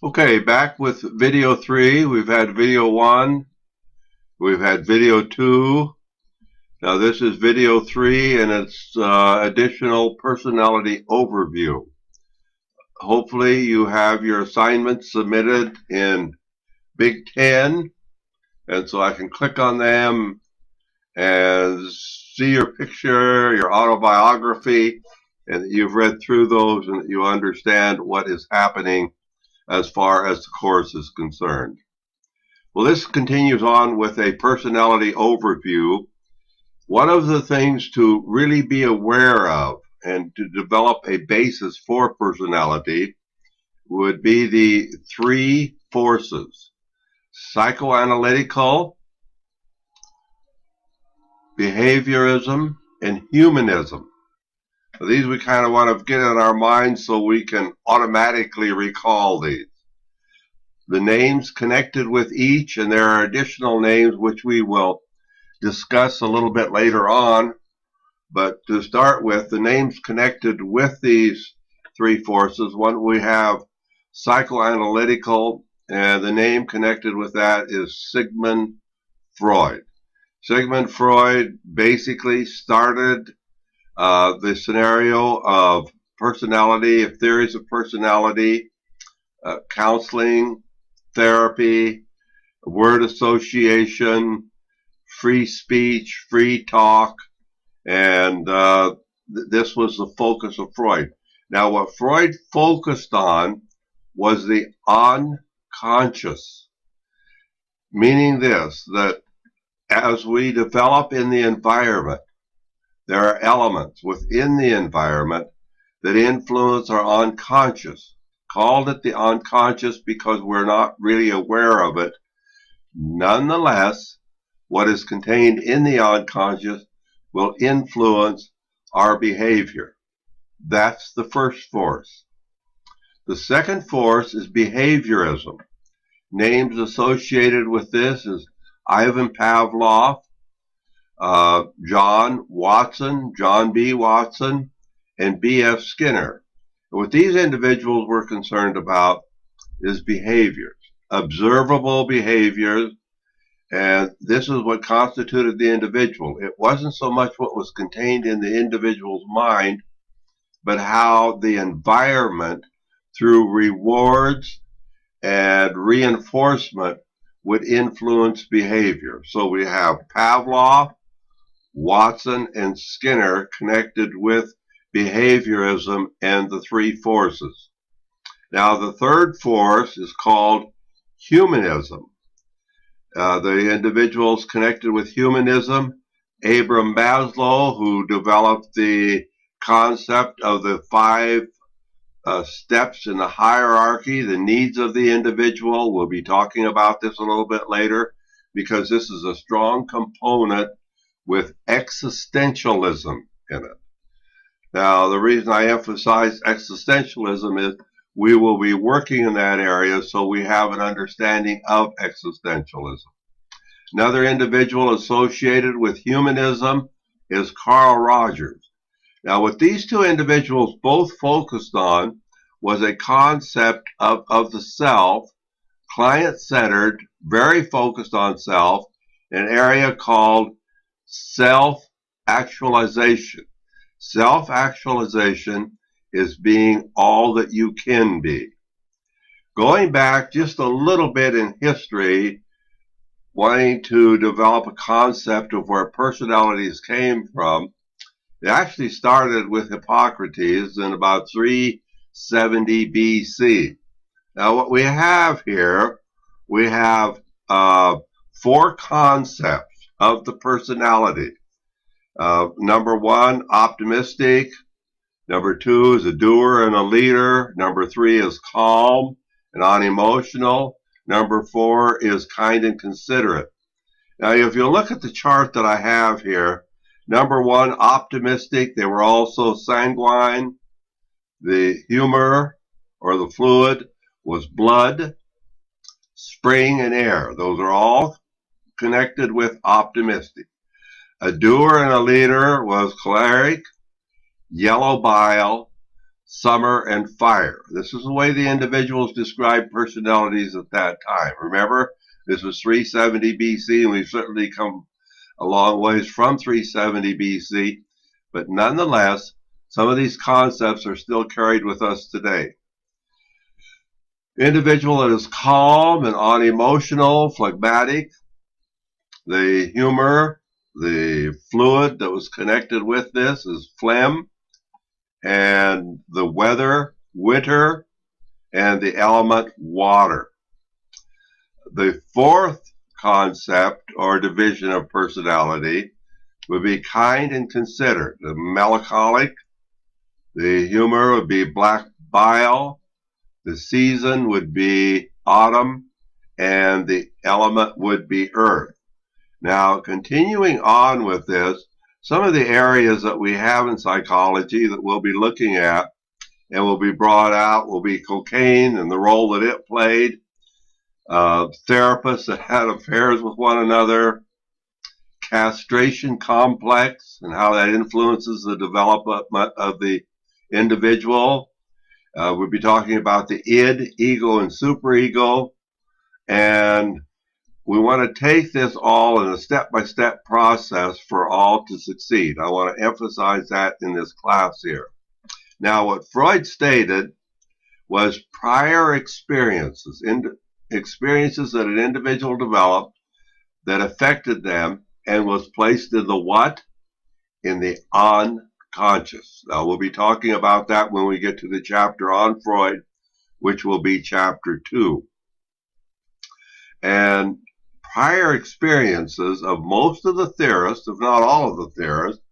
Okay, back with video 3. We've had video 1. We've had video 2. Now this is video 3 and it's additional personality overview. Hopefully you have your assignments submitted in Big 10, and so I can click on them and see your picture, your autobiography, and that you've read through those and that you understand what is happening as far as the course is concerned. Well, this continues on with a personality overview. One of the things to really be aware of and to develop a basis for personality would be the three forces: psychoanalytical, behaviorism, and humanism. These we kind of want to get in our minds so we can automatically recall these. The names connected with each, and there are additional names which we will discuss a little bit later on. But to start with, the names connected with these three forces, one we have psychoanalytical, and the name connected with that is Sigmund Freud. Sigmund Freud basically started the scenario of personality, theories of personality, counseling, therapy, word association, free speech, free talk, and this was the focus of Freud. Now, what Freud focused on was the unconscious, meaning this, that as we develop in the environment, there are elements within the environment that influence our unconscious. Called it the unconscious because we're not really aware of it. Nonetheless, what is contained in the unconscious will influence our behavior. That's the first force. The second force is behaviorism. Names associated with this is Ivan Pavlov, John Watson, John B. Watson, and B.F. Skinner. And what these individuals were concerned about is behaviors, observable behaviors, and this is what constituted the individual. It wasn't so much what was contained in the individual's mind, but how the environment, through rewards and reinforcement, would influence behavior. So we have Pavlov, Watson, and Skinner connected with behaviorism and the three forces. Now, the third force is called humanism. The individuals connected with humanism, Abraham Maslow, who developed the concept of the five steps in the hierarchy, the needs of the individual. We'll be talking about this a little bit later because this is a strong component with existentialism in it. Now, the reason I emphasize existentialism is we will be working in that area so we have an understanding of existentialism. Another individual associated with humanism is Carl Rogers. Now, what these two individuals both focused on was a concept of the self, client-centered, very focused on self, an area called self-actualization. Self-actualization is being all that you can be. Going back just a little bit in history, wanting to develop a concept of where personalities came from, it actually started with Hippocrates in about 370 BC. Now what we have here, we have four concepts of the personality. Number one, optimistic. Number two is a doer and a leader. Number three is calm and unemotional. Number four is kind and considerate. Now, if you look at the chart that I have here, number one, optimistic. They were also sanguine. The humor or the fluid was blood, spring, and air. Those are all connected with optimistic. A doer and a leader was choleric, yellow bile, summer, and fire. This is the way the individuals described personalities at that time. Remember, this was 370 BC, and we've certainly come a long ways from 370 BC, but nonetheless, some of these concepts are still carried with us today. Individual that is calm and unemotional, phlegmatic. The humor, the fluid that was connected with this is phlegm, and the weather, winter, and the element, water. The fourth concept or division of personality would be kind and considerate. The melancholic, the humor would be black bile, the season would be autumn, and the element would be earth. Now, continuing on with this, some of the areas that we have in psychology that we'll be looking at and will be brought out will be cocaine and the role that it played, therapists that had affairs with one another, castration complex and how that influences the development of the individual. We'll be talking about the id, ego, and superego, and we want to take this all in a step-by-step process for all to succeed. I want to emphasize that in this class here. Now, what Freud stated was prior experiences, experiences that an individual developed that affected them and was placed in the what? In the unconscious. Now, we'll be talking about that when we get to the chapter on Freud, which will be chapter 2. And prior experiences of most of the theorists, if not all of the theorists,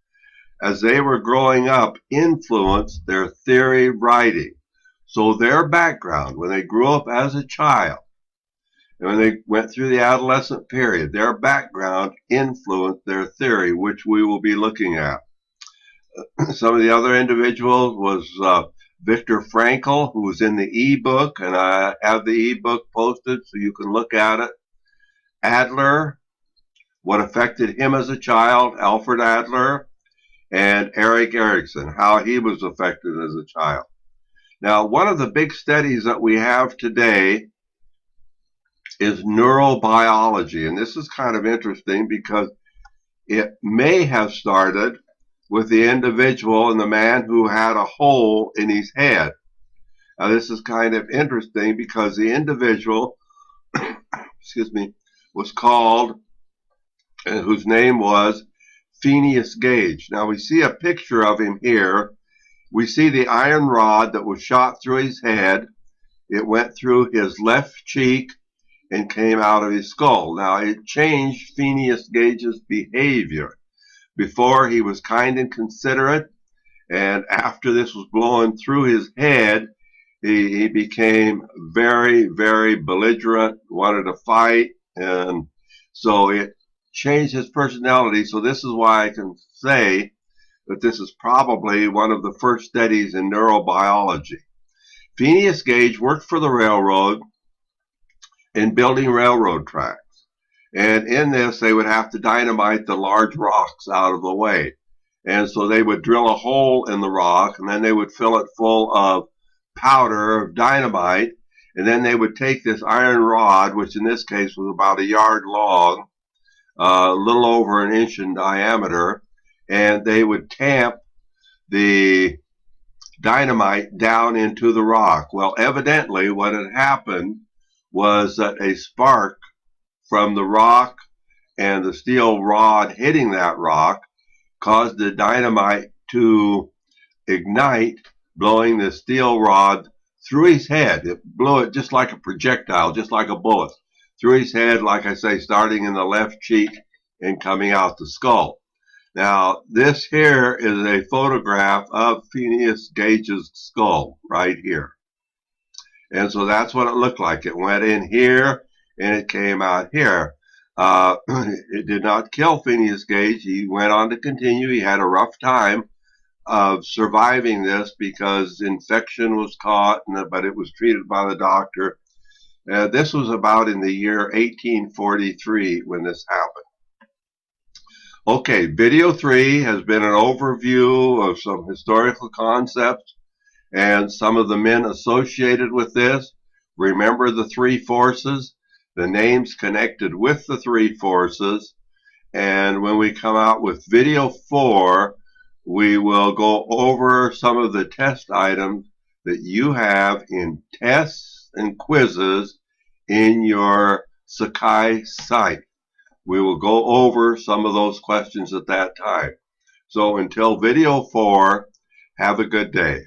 as they were growing up, influenced their theory writing. So their background, when they grew up as a child, and when they went through the adolescent period, their background influenced their theory, which we will be looking at. Some of the other individuals was Viktor Frankl, who was in the e-book, and I have the e-book posted so you can look at it. Adler, what affected him as a child, Alfred Adler, and Erik Erikson, how he was affected as a child. Now, one of the big studies that we have today is neurobiology, and this is kind of interesting because it may have started with the individual and the man who had a hole in his head. Now, this is kind of interesting because the individual, excuse me, was called, and whose name was Phineas Gage. Now, we see a picture of him here. We see the iron rod that was shot through his head. It went through his left cheek and came out of his skull. Now, it changed Phineas Gage's behavior. Before, he was kind and considerate, and after this was blown through his head, he became very, very belligerent, wanted to fight, and so it changed his personality. So this is why I can say that this is probably one of the first studies in neurobiology. Phineas Gage worked for the railroad in building railroad tracks. And in this, they would have to dynamite the large rocks out of the way. And so they would drill a hole in the rock, and then they would fill it full of powder, of dynamite, and then they would take this iron rod, which in this case was about a yard long, a little over an inch in diameter, and they would tamp the dynamite down into the rock. Well, evidently what had happened was that a spark from the rock and the steel rod hitting that rock caused the dynamite to ignite, blowing the steel rod through his head. It blew it just like a projectile, just like a bullet, through his head, like I say, starting in the left cheek and coming out the skull. Now, this here is a photograph of Phineas Gage's skull right here. And so that's what it looked like. It went in here and it came out here. It did not kill Phineas Gage. He went on to continue. He had a rough time of surviving this because infection was caught, but it was treated by the doctor. This was about in the year 1843 when this happened. Okay, video 3 has been an overview of some historical concepts and some of the men associated with this. Remember the three forces, the names connected with the three forces, and when we come out with video 4, we will go over some of the test items that you have in tests and quizzes in your Sakai site. We will go over some of those questions at that time. So until video 4, have a good day.